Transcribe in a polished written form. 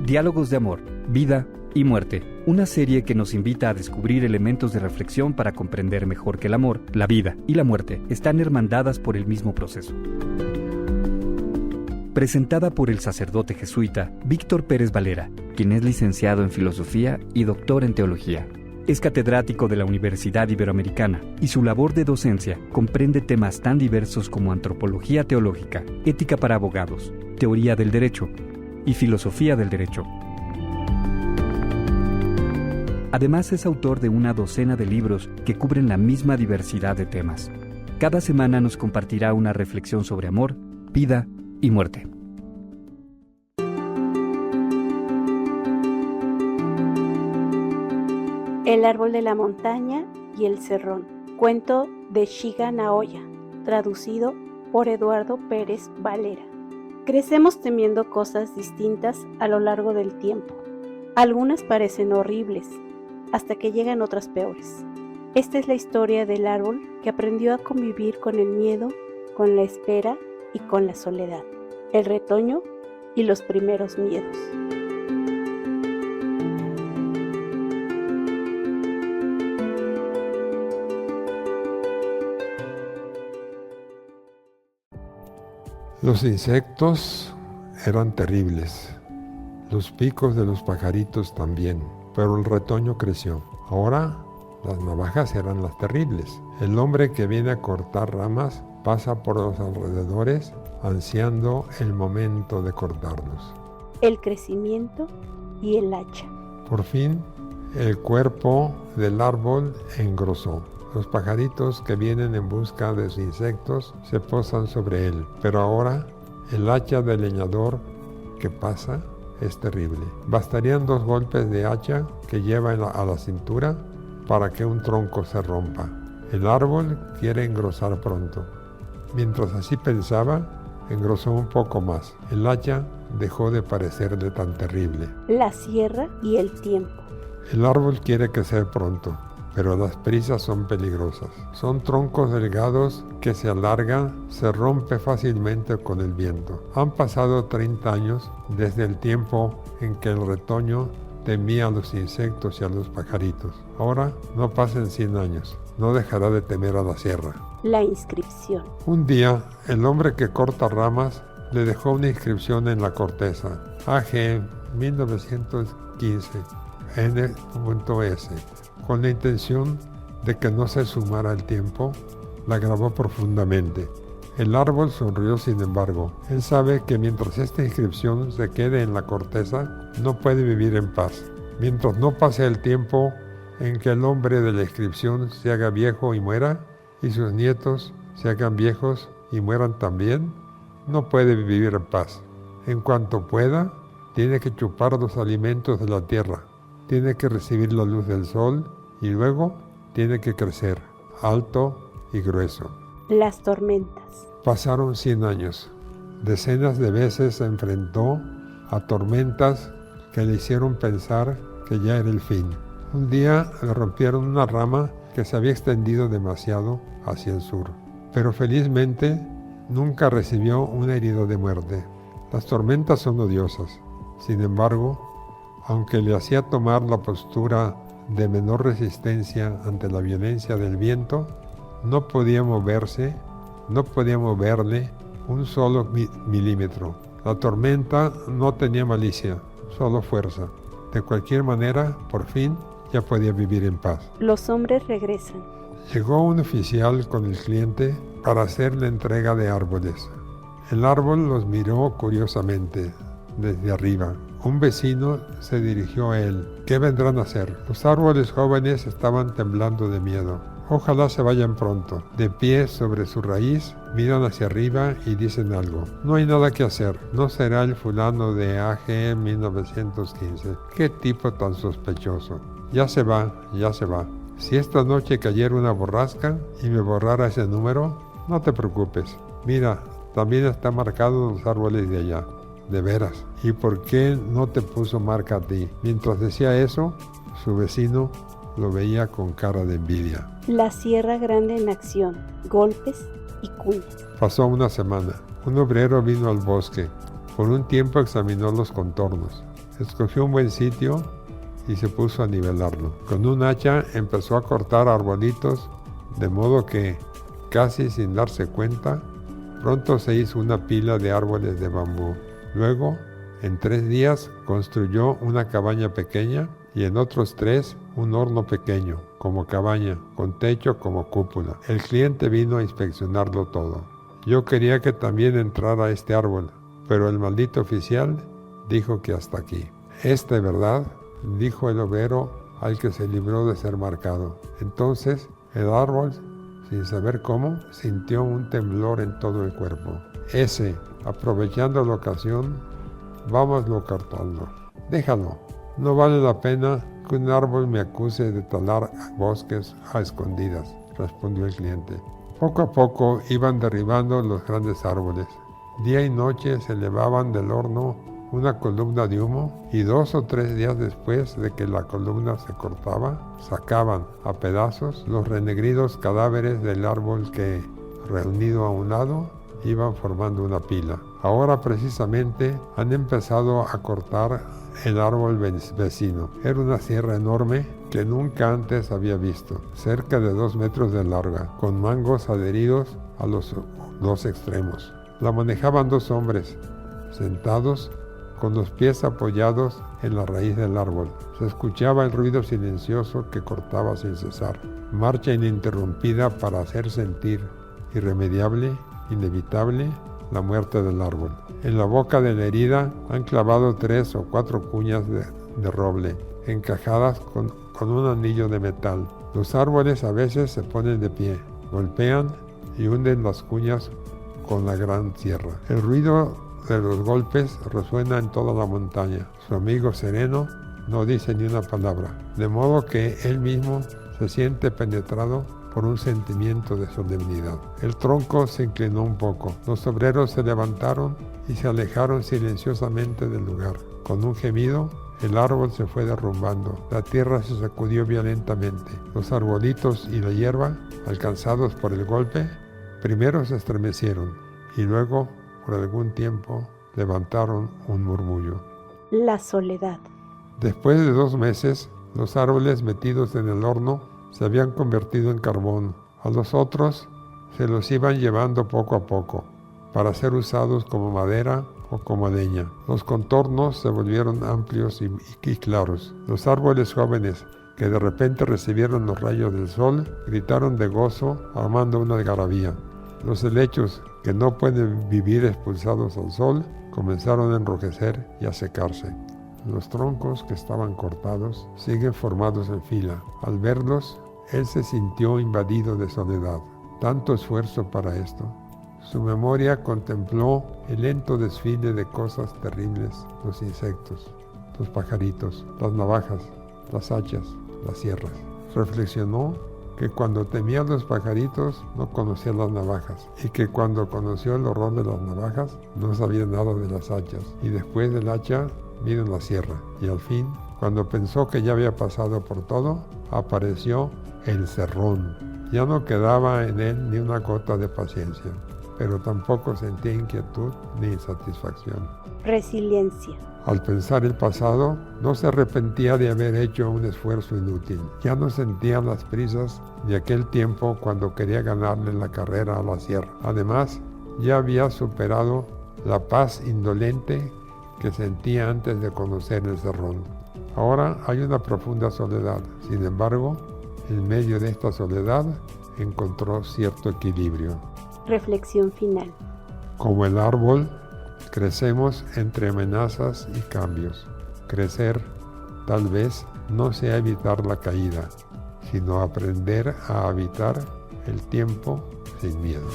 Diálogos de amor, vida y muerte. Una serie que nos invita a descubrir elementos de reflexión para comprender mejor que el amor, la vida y la muerte están hermandadas por el mismo proceso. Presentada por el sacerdote jesuita Víctor Pérez Valera, quien es licenciado en Filosofía y doctor en Teología. Es catedrático de la Universidad Iberoamericana y su labor de docencia comprende temas tan diversos como antropología teológica, ética para abogados, teoría del derecho y filosofía del derecho. Además es autor de una docena de libros que cubren la misma diversidad de temas. Cada semana nos compartirá una reflexión sobre amor, vida y muerte. El árbol de la montaña y el cerrón. Cuento de Shiga Naoya, traducido por Eduardo Pérez Valera. Crecemos temiendo cosas distintas a lo largo del tiempo. Algunas parecen horribles, hasta que llegan otras peores. Esta es la historia del árbol que aprendió a convivir con el miedo, con la espera y con la soledad, el retoño y los primeros miedos. Los insectos eran terribles, los picos de los pajaritos también, pero el retoño creció. Ahora las navajas eran las terribles. El hombre que viene a cortar ramas pasa por los alrededores ansiando el momento de cortarlos. El crecimiento y el hacha. Por fin, el cuerpo del árbol engrosó. Los pajaritos que vienen en busca de sus insectos se posan sobre él, pero ahora el hacha del leñador que pasa es terrible. Bastarían 2 golpes de hacha que lleva a la cintura para que un tronco se rompa. El árbol quiere engrosar pronto. Mientras así pensaba, engrosó un poco más. El hacha dejó de parecerle tan terrible. La sierra y el tiempo. El árbol quiere crecer pronto, pero las prisas son peligrosas. Son troncos delgados que se alargan, se rompe fácilmente con el viento. Han pasado 30 años desde el tiempo en que el retoño temía a los insectos y a los pajaritos. Ahora no pasen 100 años, no dejará de temer a la sierra. La inscripción. Un día, el hombre que corta ramas le dejó una inscripción en la corteza. AG 1915 N.S. Con la intención de que no se sumara el tiempo, la grabó profundamente. El árbol sonrió sin embargo. Él sabe que mientras esta inscripción se quede en la corteza, no puede vivir en paz. Mientras no pase el tiempo en que el hombre de la inscripción se haga viejo y muera, y sus nietos se hagan viejos y mueran también, no puede vivir en paz. En cuanto pueda, tiene que chupar los alimentos de la tierra, tiene que recibir la luz del sol y luego tiene que crecer, alto y grueso. Las tormentas. Pasaron 100 años. Decenas de veces se enfrentó a tormentas que le hicieron pensar que ya era el fin. Un día le rompieron una rama que se había extendido demasiado hacia el sur, pero felizmente nunca recibió una herida de muerte. Las tormentas son odiosas. Sin embargo, aunque le hacía tomar la postura de menor resistencia ante la violencia del viento, no podía moverse, no podía moverle un solo milímetro. La tormenta no tenía malicia, solo fuerza. De cualquier manera, por fin, ya podía vivir en paz. Los hombres regresan. Llegó un oficial con el cliente para hacer la entrega de árboles. El árbol los miró curiosamente desde arriba. Un vecino se dirigió a él. ¿Qué vendrán a hacer? Los árboles jóvenes estaban temblando de miedo. Ojalá se vayan pronto. De pie sobre su raíz, miran hacia arriba y dicen algo. No hay nada que hacer. No será el fulano de AG 1915. ¿Qué tipo tan sospechoso? Ya se va, ya se va. Si esta noche cayera una borrasca y me borrara ese número, no te preocupes. Mira, también está marcado los árboles de allá. De veras. ¿Y por qué no te puso marca a ti? Mientras decía eso, su vecino lo veía con cara de envidia. La Sierra Grande en acción. Golpes y cuñas. Pasó una semana. Un obrero vino al bosque. Por un tiempo examinó los contornos. Escogió un buen sitio y se puso a nivelarlo. Con un hacha empezó a cortar arbolitos, de modo que, casi sin darse cuenta, pronto se hizo una pila de árboles de bambú. Luego, en 3 días, construyó una cabaña pequeña y en otros 3 un horno pequeño, como cabaña, con techo como cúpula. El cliente vino a inspeccionarlo todo. Yo quería que también entrara este árbol, pero el maldito oficial dijo que hasta aquí. ¿Verdad?, dijo el obrero al que se libró de ser marcado. Entonces el árbol, sin saber cómo, sintió un temblor en todo el cuerpo. Aprovechando la ocasión, vámoslo cortando. Déjalo, no vale la pena que un árbol me acuse de talar bosques a escondidas, respondió el cliente. Poco a poco iban derribando los grandes árboles. Día y noche se elevaban del horno una columna de humo y 2 o 3 días después de que la columna se cortaba, sacaban a pedazos los renegridos cadáveres del árbol que, reunido a un lado, iban formando una pila. Ahora precisamente han empezado a cortar el árbol vecino. Era una sierra enorme que nunca antes había visto, cerca de 2 metros de larga, con mangos adheridos a los 2 extremos. La manejaban 2 hombres, sentados con los pies apoyados en la raíz del árbol. Se escuchaba el ruido silencioso que cortaba sin cesar, marcha ininterrumpida para hacer sentir irremediable, inevitable, la muerte del árbol. En la boca de la herida han clavado 3 o 4 cuñas de roble, encajadas con un anillo de metal. Los árboles a veces se ponen de pie, golpean y hunden las cuñas con la gran sierra. El ruido de los golpes resuena en toda la montaña. Su amigo sereno no dice ni una palabra, de modo que él mismo se siente penetrado por un sentimiento de solemnidad. El tronco se inclinó un poco. Los obreros se levantaron y se alejaron silenciosamente del lugar. Con un gemido, el árbol se fue derrumbando. La tierra se sacudió violentamente. Los arbolitos y la hierba, alcanzados por el golpe, primero se estremecieron y luego, por algún tiempo, levantaron un murmullo. La soledad. Después de 2 meses, los árboles metidos en el horno se habían convertido en carbón. A los otros se los iban llevando poco a poco, para ser usados como madera o como leña. Los contornos se volvieron amplios y claros. Los árboles jóvenes, que de repente recibieron los rayos del sol, gritaron de gozo, armando una algarabía. Los helechos, que no pueden vivir expulsados al sol, comenzaron a enrojecer y a secarse. Los troncos que estaban cortados siguen formados en fila. Al verlos, él se sintió invadido de soledad. Tanto esfuerzo para esto. Su memoria contempló el lento desfile de cosas terribles, los insectos, los pajaritos, las navajas, las hachas, las sierras. Reflexionó que cuando temía a los pajaritos no conocía las navajas y que cuando conoció el horror de las navajas no sabía nada de las hachas, y después del hacha vino la sierra, y al fin, cuando pensó que ya había pasado por todo, apareció el cerrón. Ya no quedaba en él ni una gota de paciencia, pero tampoco sentía inquietud ni insatisfacción. Resiliencia. Al pensar el pasado, no se arrepentía de haber hecho un esfuerzo inútil. Ya no sentía las prisas de aquel tiempo cuando quería ganarle la carrera a la sierra. Además, ya había superado la paz indolente que sentía antes de conocer el cerrón. Ahora hay una profunda soledad. Sin embargo, en medio de esta soledad encontró cierto equilibrio. Reflexión final. Como el árbol, crecemos entre amenazas y cambios. Crecer, tal vez, no sea evitar la caída, sino aprender a habitar el tiempo sin miedo.